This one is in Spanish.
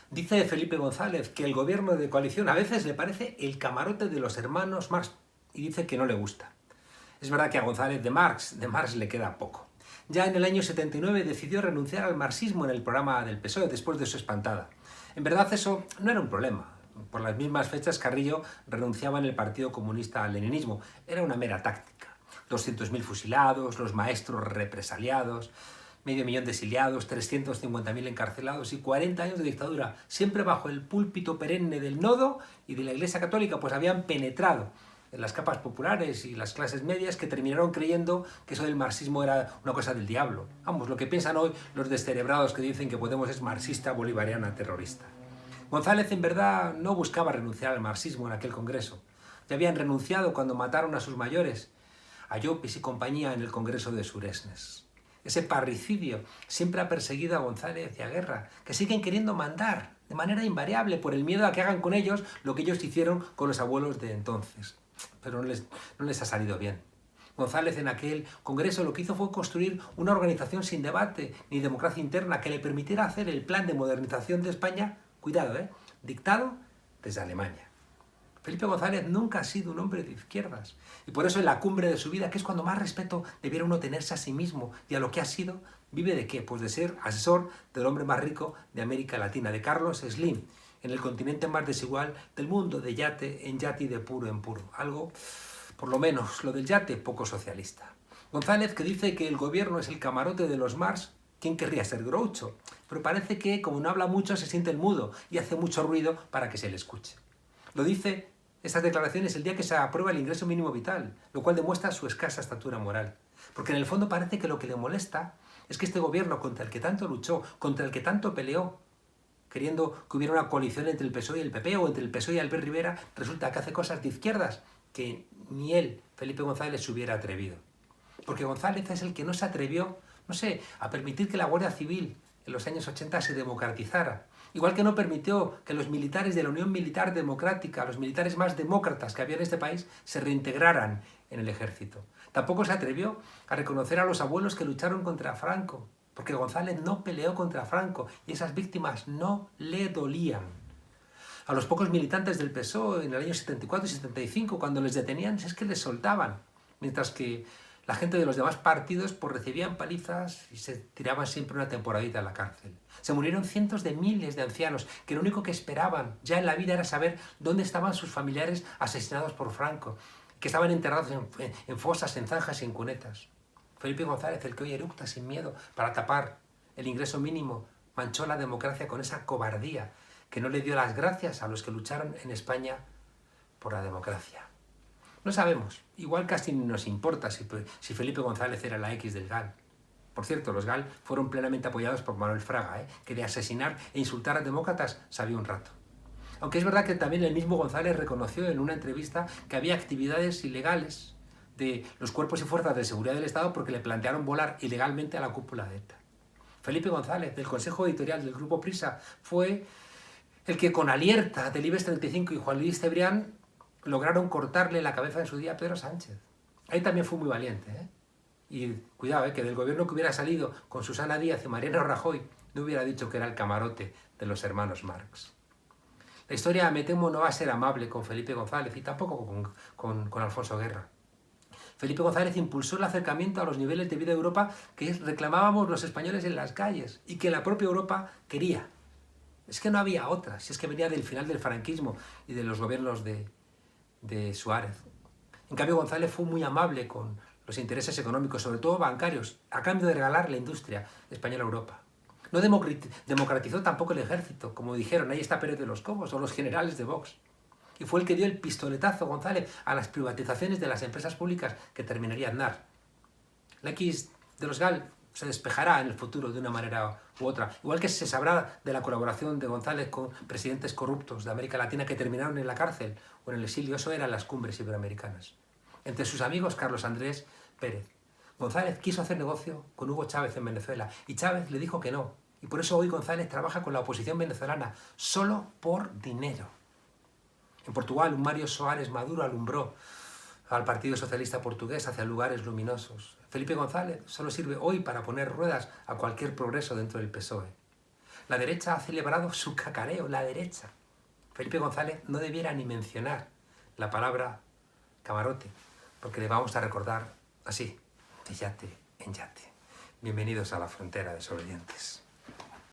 Dice Felipe González que el gobierno de coalición a veces le parece el camarote de los hermanos Marx y dice que no le gusta. Es verdad que a González de Marx le queda poco. Ya en el año 79 decidió renunciar al marxismo en el programa del PSOE después de su espantada. En verdad eso no era un problema. Por las mismas fechas Carrillo renunciaba en el Partido Comunista al leninismo. Era una mera táctica. 200.000 fusilados, los maestros represaliados, medio millón de exiliados, 350.000 encarcelados y 40 años de dictadura, siempre bajo el púlpito perenne del nodo y de la Iglesia Católica, pues habían penetrado en las capas populares y las clases medias que terminaron creyendo que eso del marxismo era una cosa del diablo. Vamos, lo que piensan hoy los descerebrados que dicen que Podemos es marxista, bolivariana, terrorista. González en verdad no buscaba renunciar al marxismo en aquel congreso. Ya habían renunciado cuando mataron a sus mayores, a Llopis y compañía en el congreso de Suresnes. Ese parricidio siempre ha perseguido a González y a Guerra, que siguen queriendo mandar de manera invariable por el miedo a que hagan con ellos lo que ellos hicieron con los abuelos de entonces. Pero no les ha salido bien. González en aquel congreso lo que hizo fue construir una organización sin debate ni democracia interna que le permitiera hacer el plan de modernización de España, cuidado, dictado desde Alemania. Felipe González nunca ha sido un hombre de izquierdas y por eso en la cumbre de su vida, que es cuando más respeto debiera uno tenerse a sí mismo y a lo que ha sido, ¿vive de qué? Pues de ser asesor del hombre más rico de América Latina, de Carlos Slim, en el continente más desigual del mundo, de yate en yate y de puro en puro. Algo, por lo menos, lo del yate, poco socialista. González, que dice que el gobierno es el camarote de los Marx, ¿quién querría ser Groucho? Pero parece que, como no habla mucho, se siente el mudo y hace mucho ruido para que se le escuche. Lo dice estas declaraciones el día que se aprueba el ingreso mínimo vital, lo cual demuestra su escasa estatura moral. Porque en el fondo parece que lo que le molesta es que este gobierno contra el que tanto luchó, contra el que tanto peleó, queriendo que hubiera una coalición entre el PSOE y el PP o entre el PSOE y Albert Rivera, resulta que hace cosas de izquierdas que ni él, Felipe González, se hubiera atrevido. Porque González es el que no se atrevió, no sé, a permitir que la Guardia Civil en los años 80 se democratizara. Igual que no permitió que los militares de la Unión Militar Democrática, los militares más demócratas que había en este país, se reintegraran en el ejército. Tampoco se atrevió a reconocer a los abuelos que lucharon contra Franco, porque González no peleó contra Franco y esas víctimas no le dolían. A los pocos militantes del PSOE en el año 74 y 75, cuando les detenían, es que les soltaban, mientras que la gente de los demás partidos pues recibían palizas y se tiraban siempre una temporadita en la cárcel. Se murieron cientos de miles de ancianos que lo único que esperaban ya en la vida era saber dónde estaban sus familiares asesinados por Franco, que estaban enterrados en fosas, en zanjas y en cunetas. Felipe González, el que hoy eructa sin miedo para tapar el ingreso mínimo, manchó la democracia con esa cobardía que no le dio las gracias a los que lucharon en España por la democracia. No sabemos, igual casi ni nos importa si Felipe González era la X del GAL. Por cierto, los GAL fueron plenamente apoyados por Manuel Fraga, que de asesinar e insultar a demócratas sabía un rato. Aunque es verdad que también el mismo González reconoció en una entrevista que había actividades ilegales de los cuerpos y fuerzas de seguridad del Estado porque le plantearon volar ilegalmente a la cúpula de ETA. Felipe González, del Consejo Editorial del Grupo Prisa, fue el que con Alierta del IBEX 35 y Juan Luis Cebrián lograron cortarle la cabeza en su día a Pedro Sánchez. Ahí también fue muy valiente, Y cuidado, que del gobierno que hubiera salido con Susana Díaz y Mariano Rajoy no hubiera dicho que era el camarote de los hermanos Marx. La historia, me temo, no va a ser amable con Felipe González y tampoco con Alfonso Guerra. Felipe González impulsó el acercamiento a los niveles de vida de Europa que reclamábamos los españoles en las calles y que la propia Europa quería. Es que no había otra, si es que venía del final del franquismo y de los gobiernos de Suárez. En cambio, González fue muy amable con los intereses económicos, sobre todo bancarios, a cambio de regalar la industria española a Europa. No democratizó tampoco el ejército, como dijeron, ahí está Pérez de los Cobos o los generales de Vox. Y fue el que dio el pistoletazo, González, a las privatizaciones de las empresas públicas que terminaría Aznar. La X de los GAL se despejará en el futuro de una manera u otra. Igual que se sabrá de la colaboración de González con presidentes corruptos de América Latina que terminaron en la cárcel o en el exilio. Eso eran las cumbres iberoamericanas. Entre sus amigos, Carlos Andrés Pérez. González quiso hacer negocio con Hugo Chávez en Venezuela y Chávez le dijo que no. Y por eso hoy González trabaja con la oposición venezolana, solo por dinero. En Portugal, un Mário Soares Maduro alumbró al Partido Socialista Portugués hacia lugares luminosos. Felipe González solo sirve hoy para poner ruedas a cualquier progreso dentro del PSOE. La derecha ha celebrado su cacareo, la derecha. Felipe González no debiera ni mencionar la palabra camarote, porque le vamos a recordar así, de yate en yate. Bienvenidos a la frontera desobedientes.